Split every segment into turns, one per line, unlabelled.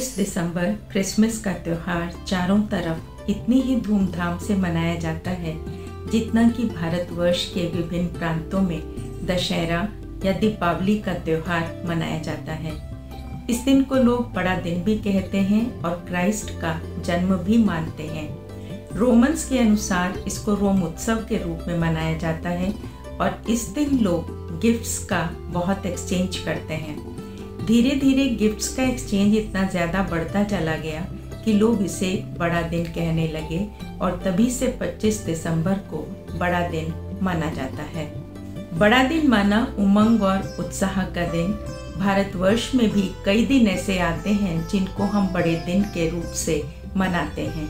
25 दिसंबर Christmas का त्यौहार चारों तरफ इतनी ही धूमधाम से मनाया जाता है जितना कि भारतवर्ष के विभिन्न प्रांतों में दशहरा या दीपावली का त्यौहार मनाया जाता है। इस दिन को लोग बड़ा दिन भी कहते हैं और क्राइस्ट का जन्म भी मानते हैं। रोमन्स के अनुसार इसको रोम उत्सव के रूप में मनाया जाता है और इस दिन लोग गिफ्ट्स का बहुत एक्सचेंज करते हैं। धीरे धीरे गिफ्ट्स का एक्सचेंज इतना ज़्यादा बढ़ता चला गया कि लोग इसे बड़ा दिन कहने लगे और तभी से 25 दिसंबर को बड़ा दिन माना जाता है। बड़ा दिन माना उमंग और उत्साह का दिन। भारतवर्ष में भी कई दिन ऐसे आते हैं जिनको हम बड़े दिन के रूप से मनाते हैं।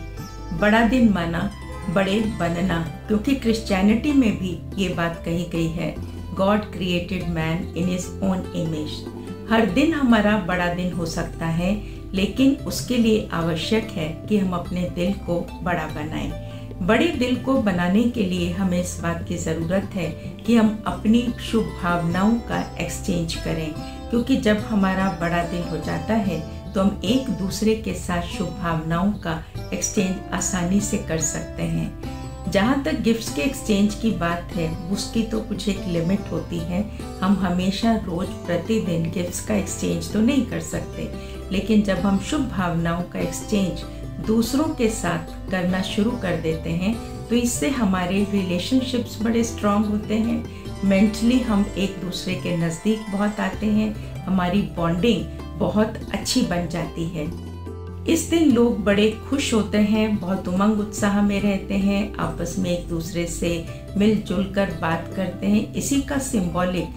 बड़ा दिन माना बड़े बनना, क्योंकि क्रिश्चियनिटी में भी ये बात कही गई है, God created man in his own image. हर दिन हमारा बड़ा दिन हो सकता है, लेकिन उसके लिए आवश्यक है कि हम अपने दिल को बड़ा बनाएं। बड़े दिल को बनाने के लिए हमें इस बात की ज़रूरत है कि हम अपनी शुभ भावनाओं का एक्सचेंज करें, क्योंकि जब हमारा बड़ा दिल हो जाता है तो हम एक दूसरे के साथ शुभ भावनाओं का एक्सचेंज आसानी से कर सकते हैं। जहाँ तक गिफ्ट्स के एक्सचेंज की बात है, उसकी तो कुछ एक लिमिट होती है। हम हमेशा रोज प्रतिदिन गिफ्ट्स का एक्सचेंज तो नहीं कर सकते, लेकिन जब हम शुभ भावनाओं का एक्सचेंज दूसरों के साथ करना शुरू कर देते हैं तो इससे हमारे रिलेशनशिप्स बड़े स्ट्रांग होते हैं। मेंटली हम एक दूसरे के नज़दीक बहुत आते हैं, हमारी बॉन्डिंग बहुत अच्छी बन जाती है। इस दिन लोग बड़े खुश होते हैं, बहुत उमंग उत्साह में रहते हैं, आपस में एक दूसरे से मिलजुल कर बात करते हैं। इसी का सिंबॉलिक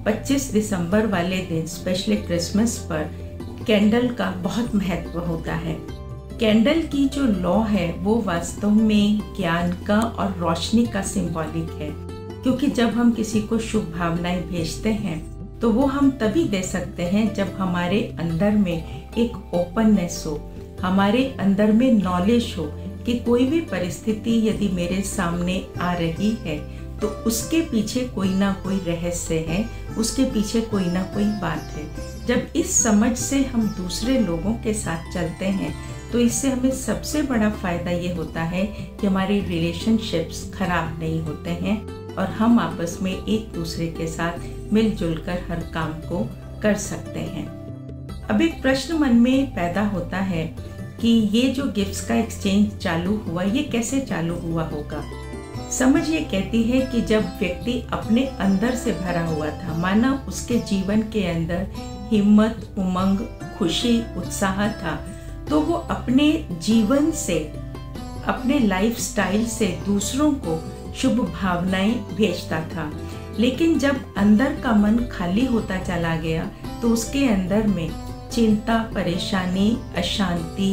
25 दिसंबर वाले दिन, स्पेशली क्रिसमस पर, कैंडल का बहुत महत्व होता है। कैंडल की जो लौ है वो वास्तव में ज्ञान का और रोशनी का सिंबॉलिक है, क्योंकि जब हम किसी को शुभ भावनाएं भेजते हैं तो वो हम तभी दे सकते हैं जब हमारे अंदर में एक ओपननेस हो, हमारे अंदर में नॉलेज हो कि कोई भी परिस्थिति यदि मेरे सामने आ रही है तो उसके पीछे कोई ना कोई रहस्य है, उसके पीछे कोई ना कोई बात है। जब इस समझ से हम दूसरे लोगों के साथ चलते हैं तो इससे हमें सबसे बड़ा फायदा ये होता है कि हमारे रिलेशनशिप्स खराब नहीं होते हैं और हम आपस में एक दूसरे के साथ मिलजुल कर हर काम को कर सकते हैं। अब एक प्रश्न मन में पैदा होता है कि ये जो गिफ्ट्स का एक्सचेंज चालू हुआ, ये कैसे चालू हुआ होगा। समझ ये कहती है कि जब व्यक्ति अपने अंदर से भरा हुआ था, माना उसके जीवन के अंदर हिम्मत, उमंग, खुशी, उत्साह था, तो वो अपने जीवन से, अपने लाइफस्टाइल से दूसरों को शुभ भावनाएं भेजता था। लेकिन जब अंदर का मन खाली होता चला गया तो उसके अंदर में चिंता, परेशानी, अशांति,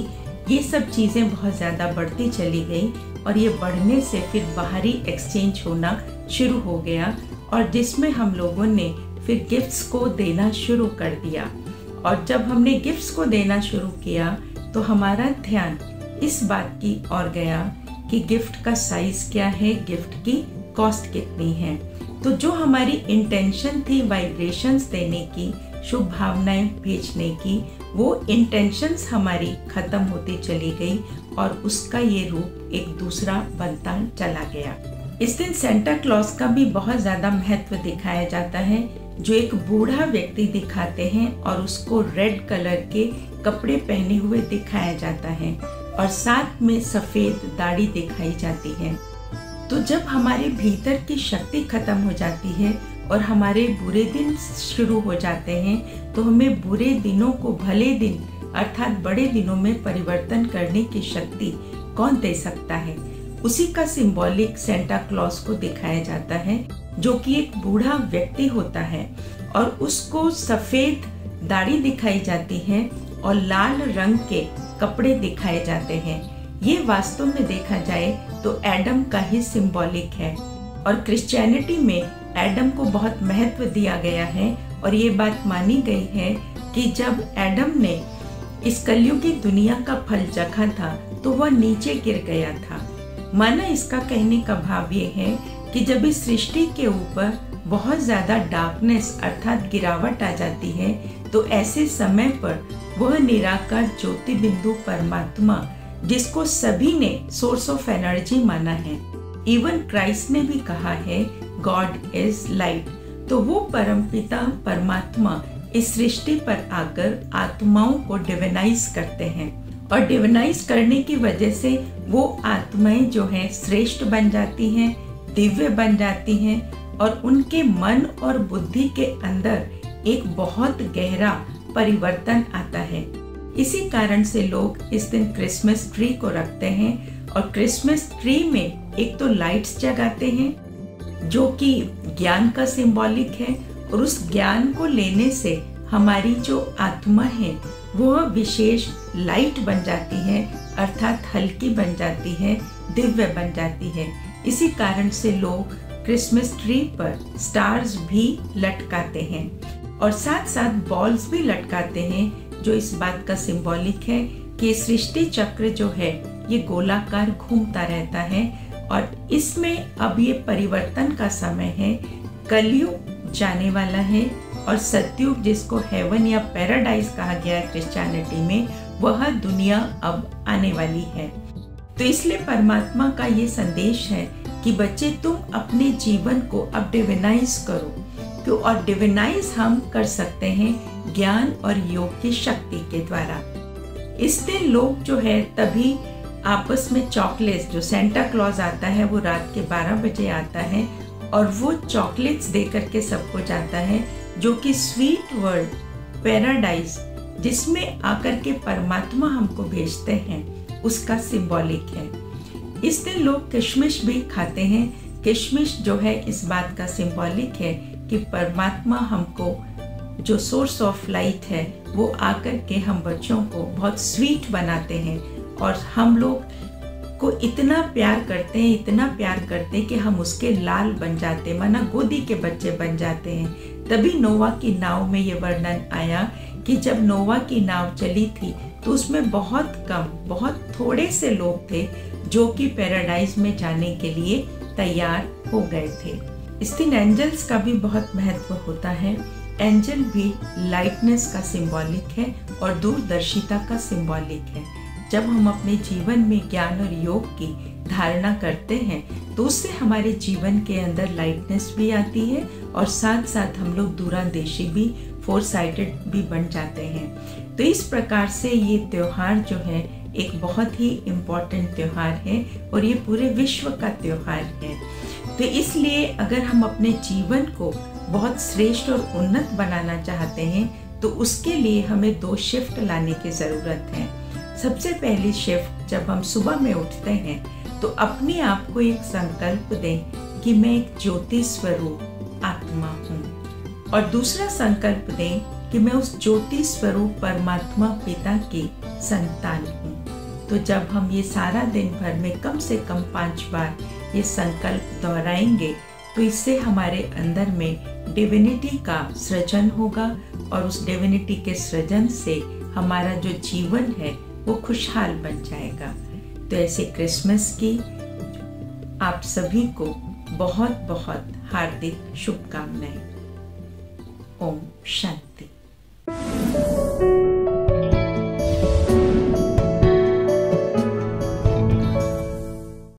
ये सब चीज़ें बहुत ज़्यादा बढ़ती चली गई और ये बढ़ने से फिर बाहरी एक्सचेंज होना शुरू हो गया और जिसमें हम लोगों ने फिर गिफ्ट्स को देना शुरू कर दिया। और जब हमने गिफ्ट्स को देना शुरू किया तो हमारा ध्यान इस बात की ओर गया कि गिफ्ट का साइज क्या है, गिफ्ट की कॉस्ट कितनी है। तो जो हमारी इंटेंशन थी वाइब्रेशंस देने की, शुभ भावनाएं भेजने की, वो इंटेंशंस हमारी खत्म होती चली गई और उसका ये रूप एक दूसरा बनता चला गया। इस दिन सेंटा क्लॉज का भी बहुत ज़्यादा महत्व दिखाया जाता है, जो एक बूढ़ा व्यक्ति दिखाते हैं और उसको रेड कलर के कपड़े पहने हुए दिखाया जाता है और साथ में सफ़ेद दाढ़ी दिखाई जाती है। तो जब हमारे भीतर की शक्ति खत्म हो जाती है और हमारे बुरे दिन शुरू हो जाते हैं तो हमें बुरे दिनों को भले दिन अर्थात बड़े दिनों में परिवर्तन करने की शक्ति कौन दे सकता है। उसी का सिंबॉलिक सेंटा क्लॉज को दिखाया जाता है, जो कि एक बूढ़ा व्यक्ति होता है और उसको सफ़ेद दाढ़ी दिखाई जाती है और लाल रंग के कपड़े दिखाए जाते हैं। ये वास्तव में देखा जाए तो एडम का ही सिंबॉलिक है और क्रिश्चियनिटी में एडम को बहुत महत्व दिया गया है और ये बात मानी गई है कि जब एडम ने इस कलयुगी दुनिया का फल चखा था तो वह नीचे गिर गया था। माना इसका कहने का भाव ये है कि जब इस सृष्टि के ऊपर बहुत ज़्यादा डार्कनेस अर्थात गिरावट आ जाती है तो ऐसे समय पर वह निराकार ज्योति बिंदु परमात्मा जिसको सभी ने सोर्स ऑफ एनर्जी माना है, इवन क्राइस्ट ने भी कहा है गॉड इज लाइट। तो वो परमपिता परमात्मा इस सृष्टि पर आकर आत्माओं को डिविनाइज करते हैं, और डिविनाइज करने की वजह से वो आत्माएं जो हैं श्रेष्ठ बन जाती हैं, दिव्य बन जाती हैं, और उनके मन और बुद्धि के अंदर एक बहुत गहरा परिवर्तन आता है। इसी कारण से लोग इस दिन क्रिसमस ट्री को रखते हैं, और क्रिसमस ट्री में एक तो लाइट्स जगाते हैं जो कि ज्ञान का सिंबॉलिक है, और उस ज्ञान को लेने से हमारी जो आत्मा है वह विशेष लाइट बन जाती है, अर्थात हल्की बन जाती है, दिव्य बन जाती है। इसी कारण से लोग क्रिसमस ट्री पर स्टार्स भी लटकाते हैं, और साथ साथ बॉल्स भी लटकाते हैं, जो इस बात का सिंबॉलिक है कि सृष्टि चक्र जो है ये गोलाकार घूमता रहता है, और इसमें अब ये परिवर्तन का समय है। कलयुग जाने वाला है, और सतयुग जिसको हेवन या पैराडाइज कहा गया है क्रिश्चियनिटी में, वह दुनिया अब आने वाली है। तो इसलिए परमात्मा का ये संदेश है कि बच्चे तुम अपने जीवन को अब डिविनाइज करो, और डिविनाइज हम कर सकते हैं ज्ञान और योग की शक्ति के द्वारा। इस दिन लोग जो है तभी आपस में चॉकलेट्स, जो सेंटा क्लॉज आता है वो रात के 12 बजे आता है, और वो चॉकलेट्स दे करके सबको जाता है, जो कि स्वीट वर्ल्ड पैराडाइज जिसमें आकर के परमात्मा हमको भेजते हैं उसका सिंबॉलिक है। इस दिन लोग किशमिश भी खाते हैं। किशमिश जो है इस बात का सिंबॉलिक है कि परमात्मा हमको जो सोर्स ऑफ लाइट है वो आकर के हम बच्चों को बहुत स्वीट बनाते हैं, और हम लोग को इतना प्यार करते हैं, इतना प्यार करते हैं कि हम उसके लाल बन जाते हैं, माना गोदी के बच्चे बन जाते हैं। तभी नोवा की नाव में ये वर्णन आया कि जब नोवा की नाव चली थी तो उसमें बहुत थोड़े से लोग थे जो कि पैराडाइज में जाने के लिए तैयार हो गए थे। इस दिन एंजल्स का भी बहुत महत्व होता है। एंजल भी लाइटनेस का सिंबॉलिक है और दूरदर्शिता का सिंबॉलिक है। जब हम अपने जीवन में ज्ञान और योग की धारणा करते हैं तो उससे हमारे जीवन के अंदर लाइटनेस भी आती है, और साथ साथ हम लोग दूरंदेशी भी, फोरसाइटेड भी बन जाते हैं। तो इस प्रकार से ये त्योहार जो है एक बहुत ही इम्पोर्टेंट त्योहार है, और ये पूरे विश्व का त्योहार है। तो इसलिए अगर हम अपने जीवन को बहुत श्रेष्ठ और उन्नत बनाना चाहते हैं तो उसके लिए हमें 2 शिफ्ट लाने की ज़रूरत है। सबसे पहली शिफ्ट, जब हम सुबह में उठते हैं तो अपने आप को एक संकल्प दें कि मैं एक ज्योति स्वरूप आत्मा हूँ, और दूसरा संकल्प दें कि मैं उस ज्योति स्वरूप परमात्मा पिता की संतान हूँ। तो जब हम ये सारा दिन भर में कम से कम 5 बार ये संकल्प दोहराएंगे तो इससे हमारे अंदर में डिविनिटी का सृजन होगा, और उस डिविनिटी के सृजन से हमारा जो जीवन है वो खुशहाल बन जाएगा। तो ऐसे क्रिसमस की आप सभी को बहुत बहुत हार्दिक शुभकामनाएं। ओम शांति।